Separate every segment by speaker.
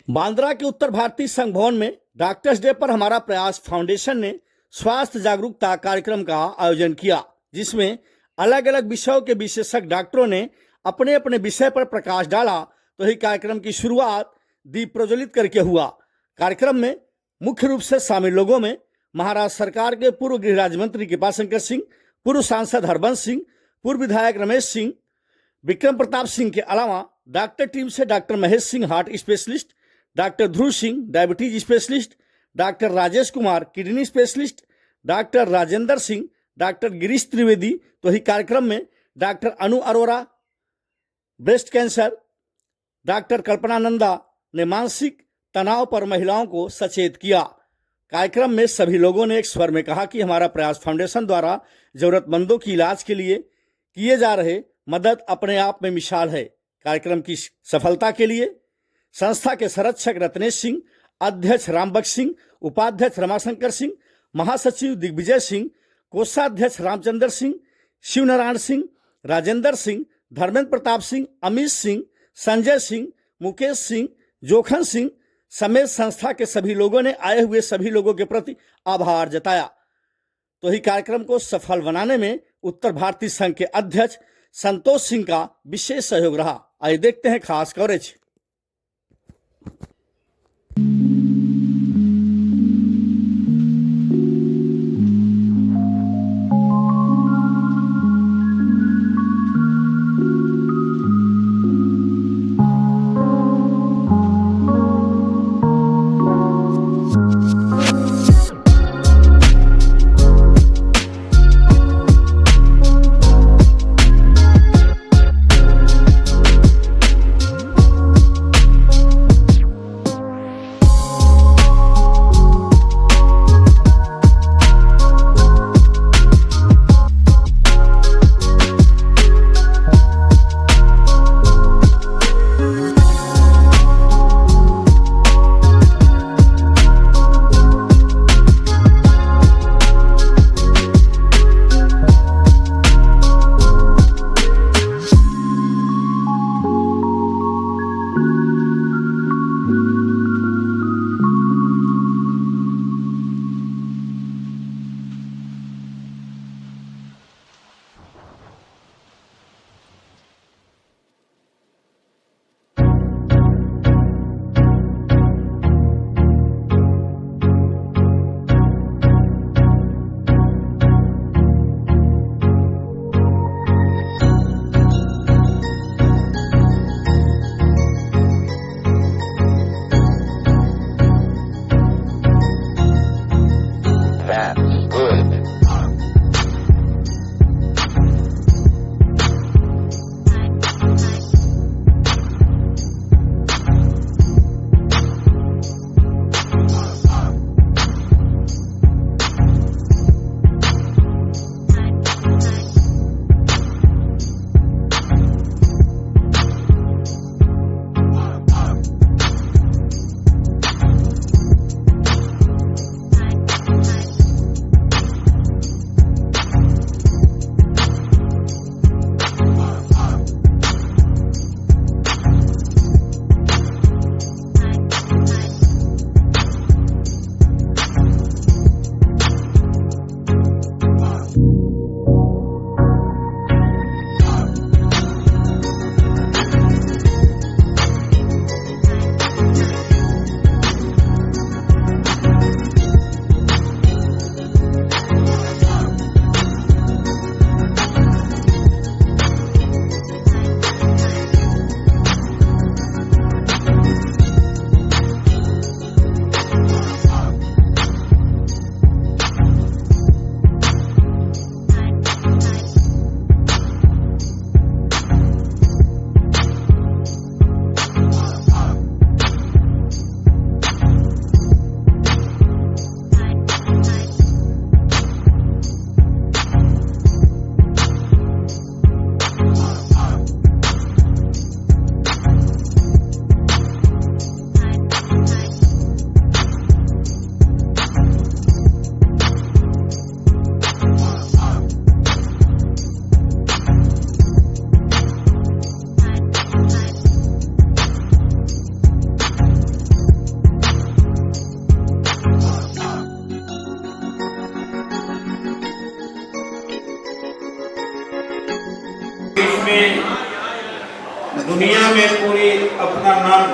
Speaker 1: बांद्रा के उत्तर भारतीय संघ भवन में डॉक्टर्स डे पर हमारा प्रयास फाउंडेशन ने स्वास्थ्य जागरूकता कार्यक्रम का आयोजन किया, जिसमें अलग अलग विषयों के विशेषज्ञ डॉक्टरों ने अपने अपने विषय पर प्रकाश डाला। तो यही कार्यक्रम की शुरुआत दीप प्रज्वलित करके हुआ। कार्यक्रम में मुख्य रूप से शामिल लोगों में महाराष्ट्र सरकार के पूर्व गृह राज्य मंत्री कृपाशंकर सिंह, पूर्व सांसद हरबंश सिंह, पूर्व विधायक रमेश सिंह, विक्रम प्रताप सिंह के अलावा डॉक्टर टीम से doctor Mahesh Singh heart specialist, doctor Dhruv Singh diabetes specialist, doctor Rajesh Kumar kidney specialist, doctor Rajendra Singh, doctor Girish Trivedi. तो ही कार्यक्रम में doctor Anu Arora breast cancer, doctor Kalpana Nanda ने मानसिक तनाव पर महिलाओं को सचेत किया। कार्यक्रम में सभी लोगों ने एक स्वर में कहा कि हमारा प्रयास फाउंडेशन द्वारा जरूरतमंदों की इलाज के लिए किए जा रहे मदद अपने आप में मिसाल है। कार्यक्रम की सफलता के लिए संस्था के संरक्षक रत्नेश सिंह, अध्यक्ष रामबख्श सिंह, उपाध्यक्ष रमाशंकर सिंह, महासचिव दिग्विजय सिंह, कोषाध्यक्ष रामचंद्र सिंह, शिवनारायण सिंह, राजेंद्र सिंह, धर्मेंद्र प्रताप सिंह, अमित सिंह, संजय सिंह, मुकेश सिंह, जोखन सिंह समेत संस्था के सभी लोगों ने आए हुए सभी लोगों के प्रति आभार जताया। तो ही कार्यक्रम को सफल बनाने में उत्तर भारतीय संघ के अध्यक्ष संतोष सिंह का विशेष सहयोग रहा। आइए देखते हैं खास कवरेज।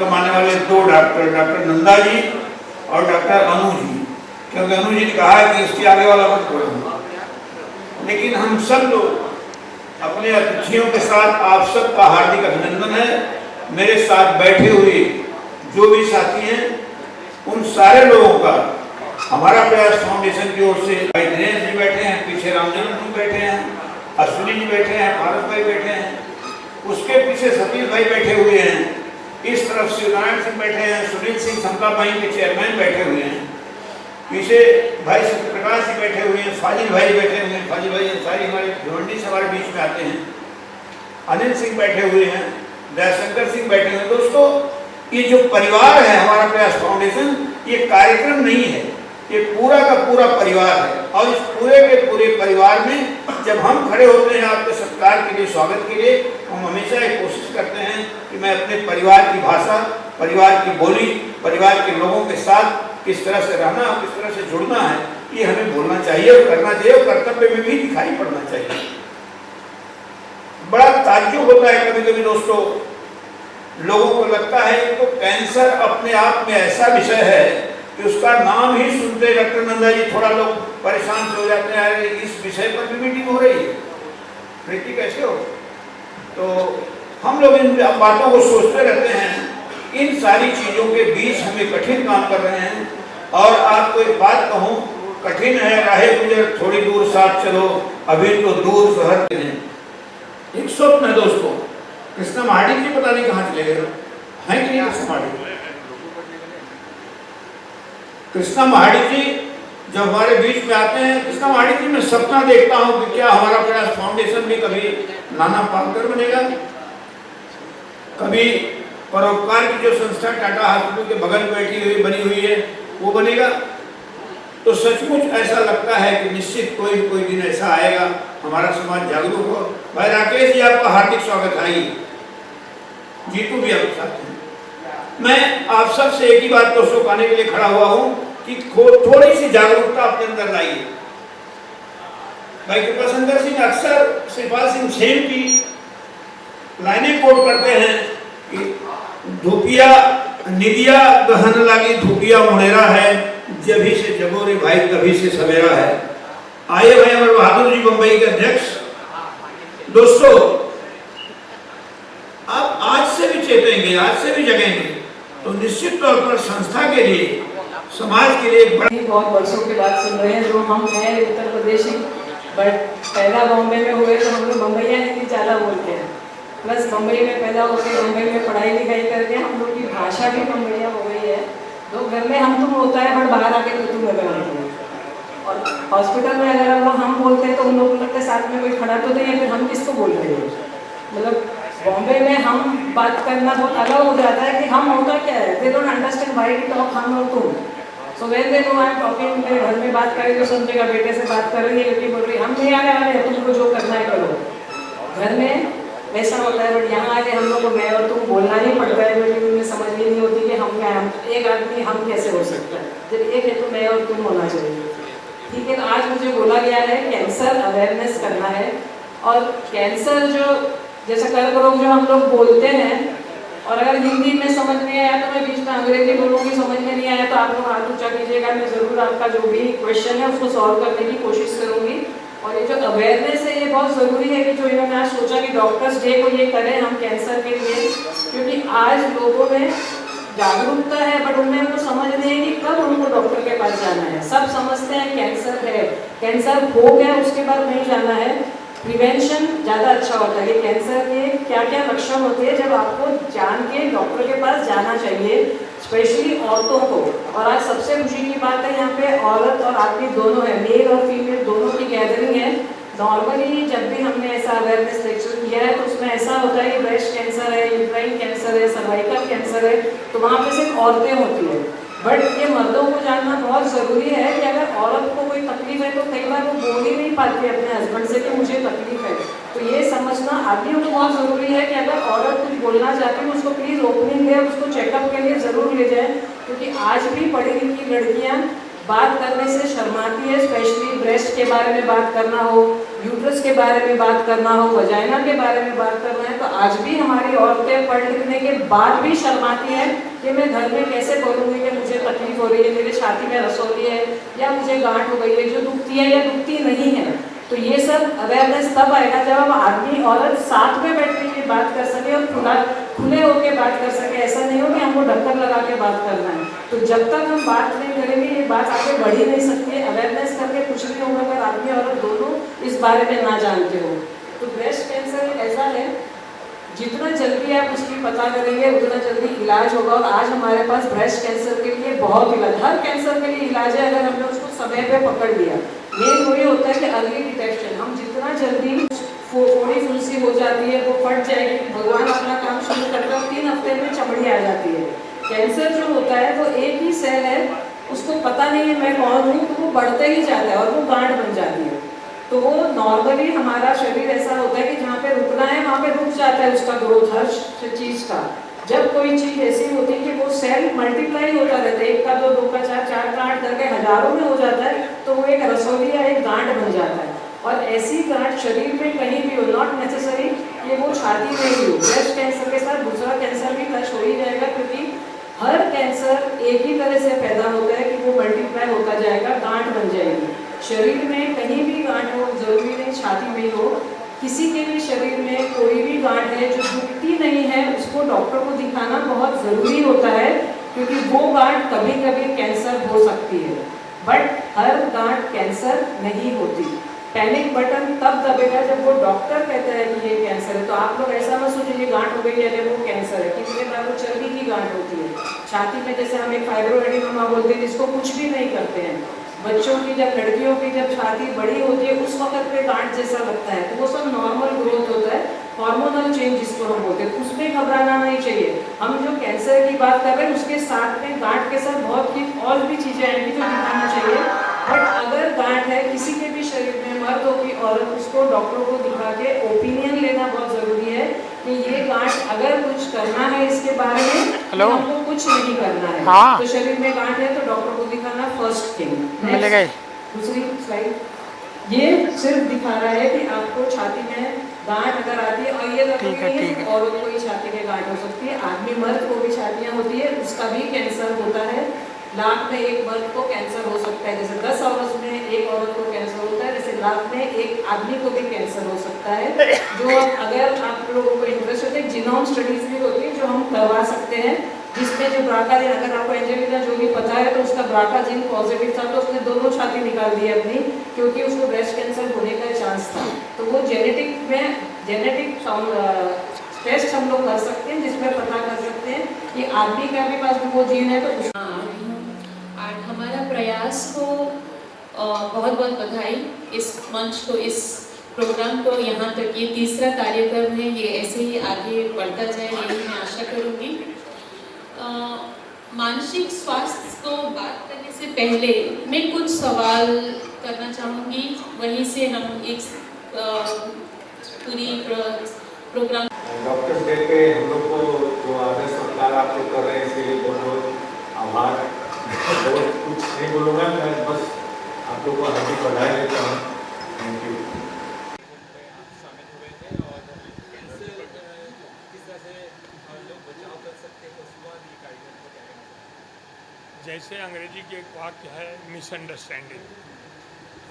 Speaker 2: कमाने वाले दो डॉक्टर, डॉक्टर नंदा जी और डॉक्टर अनु जी, क्योंकि अनु जी ने कहा है कि इसके आगे वाला मत बोलूँगा। लेकिन हम सब लोग अपने अतिथियों के साथ आप सबका हार्दिक अभिनंदन है। मेरे साथ बैठे हुए जो भी साथी हैं उन सारे लोगों का हमारा प्रयास फाउंडेशन की ओर से भाई दिनेश जी बैठे हैं, पीछे रामजन्म जी बैठे हैं, अश्विनी जी बैठे हैं, भारत भाई बैठे हैं, उसके पीछे सतीश भाई बैठे हुए हैं, इस तरफ शिवनारायण सिंह बैठे हैं, सुनील सिंह समता भाई के चेयरमैन बैठे हुए हैं, पीछे भाई सत्यप्रकाश जी बैठे हुए हैं, फाजिल भाई बैठे हुए हैं, फाजिल भाई अंसारी हमारे भिवंडी से हमारे बीच में आते हैं, अनिल सिंह बैठे हुए हैं, दयाशंकर सिंह बैठे हुए हैं। दोस्तों, ये जो परिवार है हमारा प्रयास फाउंडेशन, ये कार्यक्रम नहीं है, ये पूरा का पूरा परिवार है। और इस पूरे के पूरे परिवार में जब हम खड़े होते हैं आपके सत्कार के लिए, स्वागत के लिए, हम हमेशा एक कोशिश करते हैं कि मैं अपने परिवार की भाषा, परिवार की बोली, परिवार के लोगों के साथ किस तरह से रहना और किस तरह से जुड़ना है, ये हमें बोलना चाहिए और करना चाहिए और कर्तव्य में भी दिखाई पड़ना चाहिए। बड़ा ताज्जुब होता है कभी कभी दोस्तों, लोगों को लगता है कि तो कैंसर अपने आप में ऐसा विषय है कि उसका नाम ही सुनते डॉक्टर नंदा जी थोड़ा लोग परेशान हो जाते हैं, इस विषय पर भी मीटिंग हो रही है, प्रीति कैसे हो? तो हम लोग इन बातों को सोचते रहते हैं। इन सारी चीज़ों के बीच हमें कठिन काम कर रहे हैं। और आपको एक बात कहूँ, कठिन है राहे गुजर थोड़ी दूर साथ चलो, अभी तो दूर शहर के हैं। एक स्वप्न है दोस्तों, कृष्णा महाडिक जी पता नहीं कहाँ चले गए हैं कि नहीं? कृष्णा महाडिक जी जब हमारे बीच में आते हैं, कृष्णा महाडिक जी मैं सपना देखता हूँ कि क्या हमारा प्रयास फाउंडेशन भी कभी नाना पालकर बनेगा, कभी परोपकार की जो संस्था टाटा हॉस्पिटल के बगल में बनी हुई है वो बनेगा। तो सचमुच ऐसा लगता है कि निश्चित कोई दिन ऐसा आएगा, हमारा समाज जागरूक हो। भाई राकेश जी, आपका हार्दिक स्वागत है। जीतू भी आपके साथ हैं। मैं आप सब से एक ही बात दोस्तों कहने के लिए खड़ा हुआ हूँ कि थोड़ी सी जागरूकता अपने अंदर लाइए। भाई कृपाशंकर सिंह अक्सर शिवपाल सिंह सेन की लाइनें कोट करते हैं कि धूपिया निदिया गहन लागी धूपिया मुड़ेरा है, जभी से जगो रे भाई तभी से सवेरा है। आइए भाई अमर बहादुर जी बंबई के अध्यक्ष, दोस्तों आप आज से भी चेतेंगे, आज से भी जगेंगे तो निश्चित तौर पर संस्था के लिए, समाज के लिए
Speaker 3: बहुत वर्षों के बाद सुन रहे हैं। जो हम हैं उत्तर प्रदेशी, बट पैदा बॉम्बे में हुए तो हम लोग बम्बैया हिंदी ज़्यादा बोलते हैं, प्लस बम्बई में पैदा होकर बम्बई में पढ़ाई लिखाई करके हम लोग की भाषा भी बम्बैया हो गई है। तो घर में हम तुम होता है, बट बाहर आके तुम में होते हैं। और हॉस्पिटल में अगर हम बोलते हैं तो उन लोगों को लगता है साथ में कोई खड़ा तो नहीं है, फिर हम किसको बोल रहे हैं। मतलब बॉम्बे में हम बात करना बहुत अलग हो जाता है कि हम होता क्या है, they don't understand why we talk हम और तुम। So when they know I am talking, मेरे घर में बात करें तो समझेगा बेटे से बात कर रही है, बेटी बोल रही है हम नहीं आने वाले हैं, तुमको जो करना है करो। घर में वैसा होता है, बट यहाँ आके हम लोग को मैं और तुम बोलना ही पड़ता है, क्योंकि उन्हें समझ ही नहीं होती कि हम क्या है। एक आदमी हम कैसे हो सकता है, जब एक है तो मैं और तुम होना चाहिए। ठीक है, तो आज मुझे बोला गया है कैंसर अवेयरनेस करना है। और कैंसर जो जैसे कर्क रोग जो हम लोग बोलते हैं, और अगर हिंदी में समझ नहीं आया तो मैं बीच में अंग्रेजी बोलूँगी, समझ में नहीं आया तो आप लोग हाथ ऊंचा कीजिएगा, मैं ज़रूर आपका जो भी क्वेश्चन है उसको सॉल्व करने की कोशिश करूँगी। और ये जो अवेयरनेस है ये बहुत ज़रूरी है कि जो इन्होंने आज सोचा कि डॉक्टर्स डे को ये करें हम कैंसर के लिए, क्योंकि आज लोगों में जागरूकता है बट उनमें उनको समझ नहीं है कि कब उनको डॉक्टर के पास जाना है। सब समझते हैं कैंसर है, कैंसर हो गया उसके बाद नहीं जाना है। प्रिवेंशन ज़्यादा अच्छा होता है कि कैंसर के क्या क्या लक्षण होते हैं, जब आपको जान के डॉक्टर के पास जाना चाहिए, स्पेशली औरतों को। और आज सबसे खुशी की बात है, यहाँ पे औरत और आदमी दोनों है, मेल और फीमेल दोनों की गैदरिंग है। नॉर्मली जब भी हमने ऐसा अवेयरनेस लेक्चर किया है तो उसमें ऐसा होता है कि ब्रेस्ट कैंसर है, यूट्राइन कैंसर है, सर्वाइकल कैंसर है, तो वहाँ पे सिर्फ औरतें होती है। बट ये मर्दों को जानना बहुत ज़रूरी है कि अगर औरत को कोई तकलीफ है तो कई बार वो बोल ही नहीं पाती अपने हस्बैंड से कि मुझे तकलीफ है। तो ये समझना आदमियों को बहुत ज़रूरी है कि अगर औरत कुछ बोलना चाहती है उसको प्लीज़ ओपनिंग दे, उसको चेकअप के लिए ज़रूर ले जाए, क्योंकि आज भी पढ़ी लिखी लड़कियाँ बात करने से शर्माती है, स्पेशली ब्रेस्ट के बारे में बात करना हो, यूट्रस के बारे में बात करना हो, वजाइना के बारे में बात करना है, तो आज भी हमारी औरतें पढ़ लिखने के बाद भी शर्माती हैं कि मैं घर में कैसे बोलूँगी कि मुझे तकलीफ हो रही है, मेरे छाती में रस हो रही है, या मुझे गांठ हो गई है, जो दुखती है या दुखती नहीं है। तो ये सब अवेयरनेस तब आएगा जब हम आदमी औरत साथ में बैठ के ये बात कर सके और खुले होकर बात कर सके। ऐसा नहीं हो कि हमको ढक्कन लगा के बात करना है। तो जब तक हम बात नहीं करेंगे ये बात आगे बढ़ ही नहीं सकती है। अवेयरनेस करके कुछ नहीं होगा अगर आदमी औरत दोनों इस बारे में ना जानते हो। तो ब्रेस्ट कैंसर ऐसा है, जितना जल्दी आप उसकी पता करेंगे उतना जल्दी इलाज होगा। और आज हमारे पास ब्रेस्ट कैंसर के लिए बहुत इलाज, हर कैंसर के लिए इलाज है अगर हमने उसको समय पे पकड़ लिया। मेन वही होता है कि अर्ली डिटेक्शन, हम जितना जल्दी फोड़ी फुंसी हो जाती है वो फट जाएगी, भगवान अपना काम शुरू करते हैं, 3 हफ्ते में चमड़ी आ जाती है। कैंसर जो होता है वो एक ही सेल है, उसको पता नहीं है मैं कौन हूँ, तो वो बढ़ते ही जाता है और वो गांठ बन जाती है। तो वो नॉर्मली हमारा शरीर ऐसा होता है कि जहाँ पे रुकना है वहाँ पे रुक जाता है उसका ग्रोथ हर चीज का। जब कोई चीज ऐसी होती है कि वो सेल मल्टीप्लाई होता रहता है, 1 का 2, 2 का 4, 4 का 8 करके हजारों में हो जाता है, तो वो एक रसौली या एक गांठ बन जाता है। और ऐसी गांठ शरीर में कहीं भी हो, नॉट नेसेसरी कि वो छाती में ही हो। ब्रेस्ट कैंसर के साथ दूसरा कैंसर भी टच हो ही जाएगा, क्योंकि हर कैंसर एक ही तरह से पैदा होता है कि वो मल्टीप्लाई होता जाएगा, गांठ बन जाएगी। शरीर में कहीं भी गांठ हो, जरूरी नहीं छाती में ही हो, किसी के भी शरीर में कोई भी गांठ है जो दुखती नहीं है, उसको डॉक्टर को दिखाना बहुत ज़रूरी होता है, क्योंकि वो गांठ कभी कभी कैंसर हो सकती है, बट हर गांठ कैंसर नहीं होती। पैनिक बटन तब दबेगा जब वो डॉक्टर कहता है कि ये कैंसर है। तो आप लोग ऐसा मत सोचिए गांठ हो गई है वो कैंसर है, कितने बार वो चर्बी की गांठ होती है छाती में, जैसे हम एक फाइब्रोएडेनोमा बोलते हैं जिसको कुछ भी नहीं करते हैं। बच्चों की जब लड़कियों की जब छाती बड़ी होती है उस वक्त पे गांठ जैसा लगता है, तो वो सब नॉर्मल ग्रोथ होता है, हार्मोनल चेंज जिसको हम बोलते हैं, उसमें घबराना नहीं चाहिए। हम जो कैंसर की बात कर रहे हैं उसके साथ में गांठ के साथ बहुत ही और भी चीजें आएंगी जो दिखाना चाहिए। बट अगर गांठ है किसी के भी शरीर में, मर्द हो कि औरत, उसको डॉक्टरों को दिखा के ओपिनियन लेना बहुत जरूरी है कि ये गांठ अगर कुछ करना है इसके बारे में, हमको कुछ नहीं करना है।
Speaker 4: हाँ।
Speaker 3: तो शरीर में गांठ है तो डॉक्टर को दिखाना फर्स्ट थिंग।
Speaker 4: मिलेगा।
Speaker 3: दूसरी स्लाइड, ये सिर्फ दिखा रहा है कि आपको छाती में गांठ अगर आती है, और ये जरूरी नहीं है औरत को ही छाती में गांठ हो सकती है, आदमी मर्द को भी छातियां होती है, उसका भी कैंसर होता है। लाख में एक मर्द को कैंसर हो सकता है, जैसे 10 औरत में एक औरत को कैंसर होता है, जैसे लाख में एक आदमी को भी कैंसर हो सकता है। जो अगर आप लोगों को इंटरेस्ट होता है, जीनोम स्टडीज भी होती है जो हम करवा सकते हैं, जिसमें जो ब्राका जीन, अगर आपको एंजेलिना जोली पता है तो उसका ब्राका जीन पॉजिटिव था, तो उसने दोनों छाती निकाल दी अपनी, क्योंकि उसको ब्रेस्ट कैंसर होने का चांस था। तो वो जेनेटिक टेस्ट हम लोग कर सकते हैं जिसमें पता कर सकते हैं कि आदमी का भी पास वो जीन है तो
Speaker 5: और हमारा प्रयास को बहुत बहुत बधाई, इस मंच को, इस प्रोग्राम को यहाँ तक, ये तीसरा कार्यक्रम है, ये ऐसे ही आगे बढ़ता जाए यही मैं आशा करूँगी। मानसिक स्वास्थ्य को बात करने से पहले मैं कुछ सवाल करना चाहूँगी, वहीं से हम एक पूरी प्रोग्राम।
Speaker 6: डॉक्टर्स डे पे हम लोग को जो आदर सत्कार आप लोग कर रहे हैं इसके लिए बहुत बहुत आभार। और कुछ नहीं बोलूँगा, मैं बस आप लोग को हार्दिक बधाई देता हूँ। Thank you.
Speaker 7: जैसे अंग्रेजी की एक वाक्य है मिसअंडरस्टैंडिंग,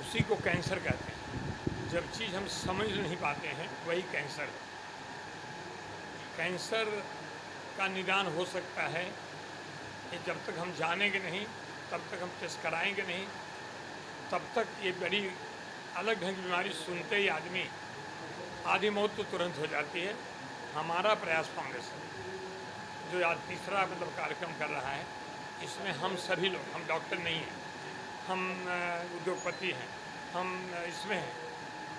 Speaker 7: उसी को कैंसर कहते हैं। जब चीज़ हम समझ नहीं पाते हैं वही कैंसर है। कैंसर का निदान हो सकता है कि जब तक हम जानेंगे नहीं, तब तक हम टेस्ट कराएंगे नहीं, तब तक ये बड़ी अलग ढंग की बीमारी सुनते ही आदमी आधी मौत तो तुरंत हो जाती है। हमारा प्रयास फाउंडेशन जो आज तीसरा कार्यक्रम कर रहा है, इसमें हम सभी लोग, हम डॉक्टर नहीं हैं, हम उद्योगपति हैं, हम इसमें हैं,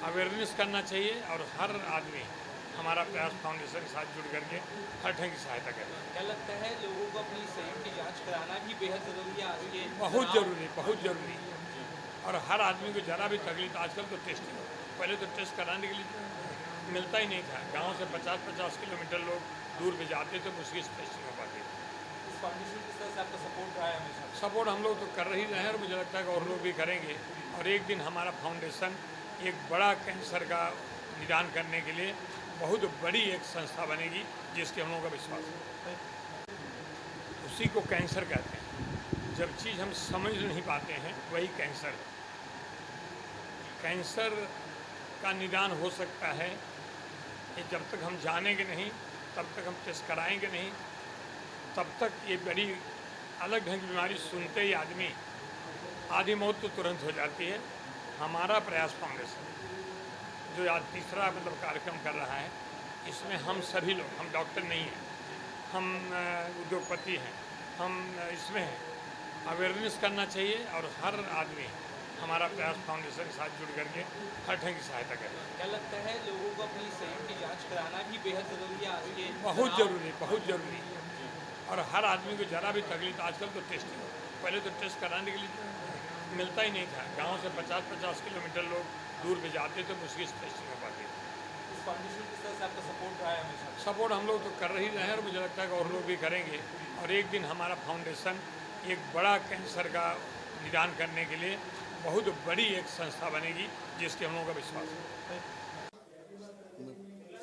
Speaker 7: अवेयरनेस करना चाहिए और हर आदमी हमारा प्रयास फाउंडेशन के साथ जुड़ करके हर ढंग की सहायता करें।
Speaker 8: क्या लगता है लोगों को अपनी शरीर की जांच कराना भी बेहद ज़रूरी है आज के?
Speaker 7: बहुत ज़रूरी, बहुत ज़रूरी है। और हर आदमी को ज़रा भी तकलीफ, आजकल तो टेस्ट, पहले तो टेस्ट कराने के लिए मिलता ही नहीं था। गांव से 50-50 किलोमीटर लोग दूर में जाते थे, मुश्किल से टेस्टिंग हो पाती थी।
Speaker 8: इस फाउंडेशन किस तरह से आपका सपोर्ट रहा है हमेशा?
Speaker 7: सपोर्ट हम लोग तो कर ही रहे हैं और मुझे लगता है कि और लोग भी करेंगे। और एक दिन हमारा फाउंडेशन एक बड़ा कैंसर का निदान करने के लिए बहुत बड़ी एक संस्था बनेगी, जिसके हम लोगों का विश्वास है। उसी को कैंसर कहते हैं। जब चीज़ हम समझ नहीं पाते हैं वही कैंसर है। कैंसर का निदान हो सकता है कि जब तक हम जानेंगे नहीं, तब तक हम टेस्ट कराएंगे नहीं, तब तक ये बड़ी अलग ढंग की बीमारी सुनते ही आदमी आधी मौत तो तुरंत हो जाती है। हमारा प्रयास फाउंडेशन जो आज तीसरा कार्यक्रम कर रहा है, इसमें हम सभी लोग, हम डॉक्टर नहीं हैं, हम उद्योगपति हैं, हम इसमें हैं, अवेयरनेस करना चाहिए और हर आदमी हमारा प्रयास फाउंडेशन के साथ जुड़ करके हर ढंग की सहायता करें।
Speaker 8: क्या लगता है लोगों को अपनी सेहत की जांच कराना भी बेहद ज़रूरी है आज के
Speaker 7: बहुत ज़रूरी, बहुत ज़रूरी है। और हर आदमी को ज़रा भी तकलीफ, आजकल तो टेस्ट, पहले तो टेस्ट कराने के लिए मिलता ही नहीं था। गांव से 50-50 किलोमीटर लोग दूर भी जाते थे, मुश्किल से टेस्टिंग हो पाती थी।
Speaker 8: इस फाउंडेशन की तरफ से आपका सपोर्ट रहा है हमेशा?
Speaker 7: सपोर्ट हम लोग तो कर ही रहे हैं और मुझे लगता है कि और लोग भी करेंगे। और एक दिन हमारा फाउंडेशन एक बड़ा कैंसर का निदान करने के लिए बहुत बड़ी एक संस्था बनेगी, जिसके हम लोगों का विश्वास है।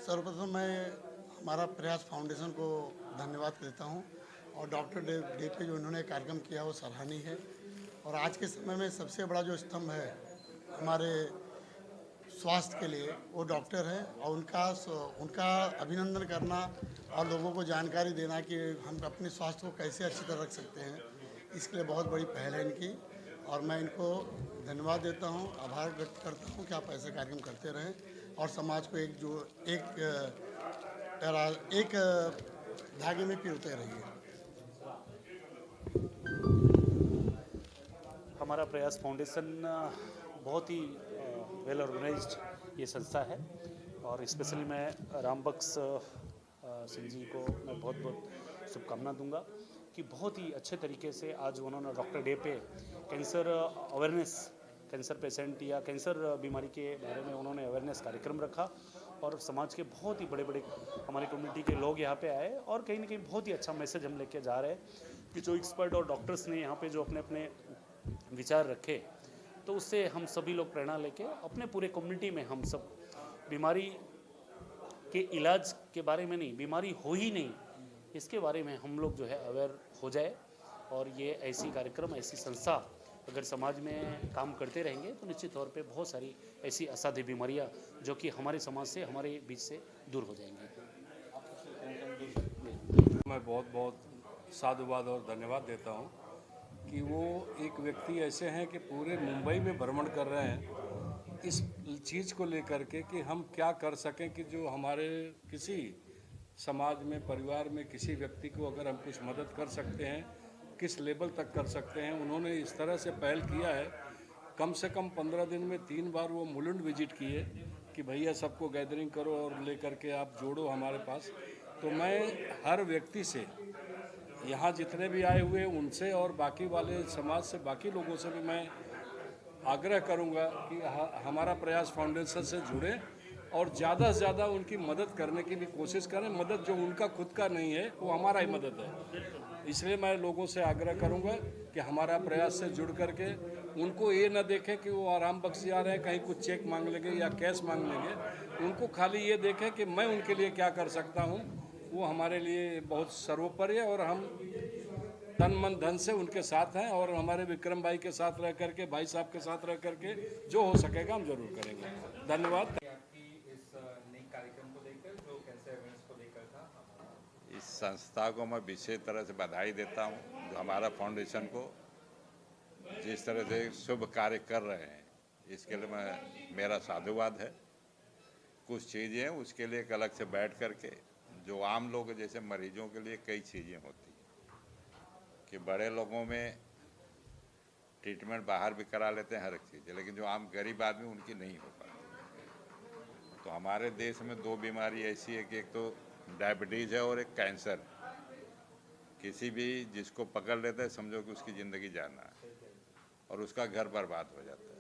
Speaker 4: सर्वप्रथम मैं हमारा प्रयास फाउंडेशन को धन्यवाद देता हूं और डॉक्टर डे पे जो इन्होंने कार्यक्रम किया वो सराहनीय है। और आज के समय में सबसे बड़ा जो स्तंभ है हमारे स्वास्थ्य के लिए वो डॉक्टर है, और उनका अभिनंदन करना और लोगों को जानकारी देना कि हम अपने स्वास्थ्य को कैसे अच्छी तरह रख सकते हैं, इसके लिए बहुत बड़ी पहल है इनकी। और मैं इनको धन्यवाद देता हूं, आभार व्यक्त करता हूं कि आप ऐसे कार्यक्रम करते रहें और समाज को एक धागे में पिरोते रहिए।
Speaker 9: हमारा प्रयास फाउंडेशन बहुत ही वेल ऑर्गेनाइज्ड ये संस्था है, और स्पेशली मैं रामबख्श सिंह जी को मैं बहुत बहुत शुभकामना दूंगा कि बहुत ही अच्छे तरीके से आज उन्होंने डॉक्टर डे पे कैंसर अवेयरनेस, कैंसर पेशेंट या कैंसर बीमारी के बारे में उन्होंने अवेयरनेस कार्यक्रम रखा, और समाज के बहुत ही बड़े बड़े हमारी कम्युनिटी के लोग यहाँ पे आए, और कहीं ना कहीं बहुत ही अच्छा मैसेज हम लेके जा रहे हैं कि जो एक्सपर्ट और डॉक्टर्स ने यहाँ पे जो अपने अपने विचार रखे, तो उससे हम सभी लोग प्रेरणा लेके अपने पूरे कम्युनिटी में हम सब बीमारी के इलाज के बारे में नहीं, बीमारी हो ही नहीं इसके बारे में हम लोग जो है अवेयर हो जाए। और ये ऐसी कार्यक्रम, ऐसी संस्था अगर समाज में काम करते रहेंगे तो निश्चित तौर पे बहुत सारी ऐसी असाध्य बीमारियां जो कि हमारे समाज से, हमारे बीच से दूर हो जाएंगी।
Speaker 10: मैं बहुत बहुत साधुवाद और धन्यवाद देता हूं कि वो एक व्यक्ति ऐसे हैं कि पूरे मुंबई में भ्रमण कर रहे हैं इस चीज़ को लेकर के कि हम क्या कर सकें कि जो हमारे किसी समाज में, परिवार में किसी व्यक्ति को अगर हम कुछ मदद कर सकते हैं, किस लेवल तक कर सकते हैं। उन्होंने इस तरह से पहल किया है, कम से कम 15 दिन में 3 बार वो मुलुंड विजिट किए कि भैया सबको गैदरिंग करो और लेकर के आप जोड़ो हमारे पास। तो मैं हर व्यक्ति से, यहाँ जितने भी आए हुए उनसे और बाकी वाले समाज से, बाकी लोगों से भी मैं आग्रह करूँगा कि हमारा प्रयास फाउंडेशन से जुड़े और ज़्यादा से ज़्यादा उनकी मदद करने की भी कोशिश करें। मदद जो उनका खुद का नहीं है वो हमारा ही मदद है। इसलिए मैं लोगों से आग्रह करूंगा कि हमारा प्रयास से जुड़ करके उनको ये न देखें कि वो आराम बख्शी आ रहे हैं, कहीं कुछ चेक मांग लेंगे या कैश मांग लेंगे। उनको खाली ये देखें कि मैं उनके लिए क्या कर सकता हूँ, वो हमारे लिए बहुत सर्वोपरि है। और हम तन मन धन से उनके साथ हैं, और हमारे विक्रम भाई के साथ रह करके, भाई साहब के साथ रह करके जो हो सकेगा हम जरूर करेंगे। धन्यवाद।
Speaker 11: इस संस्था को मैं विशेष तरह से बधाई देता हूं, जो हमारा फाउंडेशन को जिस तरह से शुभ कार्य कर रहे हैं, इसके लिए मेरा साधुवाद है। कुछ चीज़ें हैं उसके लिए एक अलग से बैठ करके, जो आम लोग जैसे मरीजों के लिए कई चीज़ें होती हैं कि बड़े लोगों में ट्रीटमेंट बाहर भी करा लेते हैं हर एक चीज़, लेकिन जो आम गरीब आदमी उनकी नहीं हो पाती। तो हमारे देश में 2 बीमारी ऐसी है कि एक तो डायबिटीज़ है और एक कैंसर। किसी भी जिसको पकड़ लेता है समझो कि उसकी ज़िंदगी जाना है और उसका घर बर्बाद हो जाता है।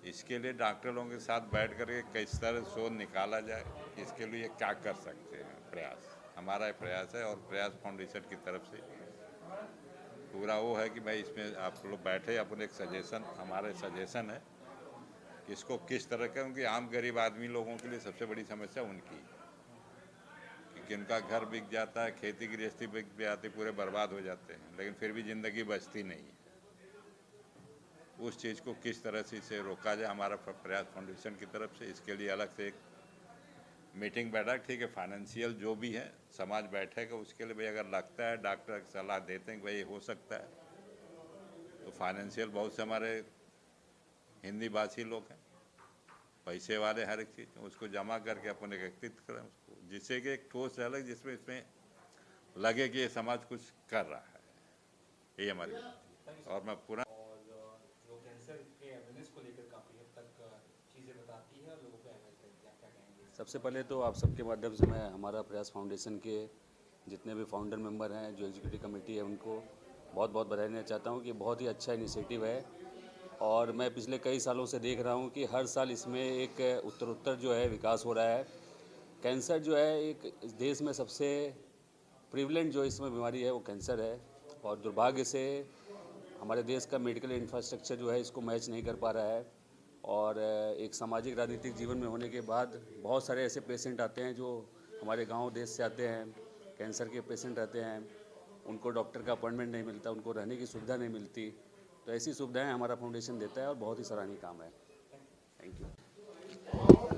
Speaker 11: इसके लिए डॉक्टरों के साथ बैठ कर के किस तरह शोध निकाला जाए, इसके लिए क्या कर सकते हैं, प्रयास हमारा प्रयास है। और प्रयास फाउंडेशन की तरफ से पूरा वो है कि भाई इसमें आप लोग बैठे, अपन एक सजेशन, हमारे सजेशन है इसको किस तरह का, क्योंकि आम गरीब आदमी लोगों के लिए सबसे बड़ी समस्या उनकी, क्योंकि उनका घर बिक जाता है, खेती गृहस्थी बिक जाती, पूरे बर्बाद हो जाते हैं, लेकिन फिर भी ज़िंदगी बचती नहीं है। उस चीज़ को किस तरह से इसे रोका जाए, हमारा प्रयास फाउंडेशन की तरफ से इसके लिए अलग से एक मीटिंग बैठा। ठीक है, फाइनेंशियल जो भी है समाज बैठेगा, उसके लिए भाई अगर लगता है डॉक्टर सलाह देते हैं कि भाई हो सकता है, तो फाइनेंशियल बहुत से हमारे हिंदी भाषी लोग हैं, पैसे वाले, हर एक चीज़ उसको जमा करके अपन एकत्रित करें उसको, जिससे कि एक ठोस अलग जिसमें इसमें लगे कि ये समाज कुछ कर रहा है। ये हमारी बात है। और मैं पूरा
Speaker 9: सबसे पहले तो आप सबके माध्यम से मैं हमारा प्रयास फाउंडेशन के जितने भी फाउंडर मेंबर हैं, जो एग्जीक्यूटिव कमेटी है, उनको बहुत बहुत बधाई देना चाहता हूं कि बहुत ही अच्छा इनिशिएटिव है। और मैं पिछले कई सालों से देख रहा हूं कि हर साल इसमें एक उत्तरोत्तर जो है विकास हो रहा है। कैंसर जो है एक इस देश में सबसे प्रिवलेंट जो इसमें बीमारी है वो कैंसर है, और दुर्भाग्य से हमारे देश का मेडिकल इंफ्रास्ट्रक्चर जो है इसको मैच नहीं कर पा रहा है। और एक सामाजिक राजनीतिक जीवन में होने के बाद बहुत सारे ऐसे पेशेंट आते हैं जो हमारे गांव देश से आते हैं, कैंसर के पेशेंट रहते हैं, उनको डॉक्टर का अपॉइंटमेंट नहीं मिलता, उनको रहने की सुविधा नहीं मिलती। तो ऐसी सुविधाएं हमारा फाउंडेशन देता है और बहुत ही सराहनीय काम है। Thank you.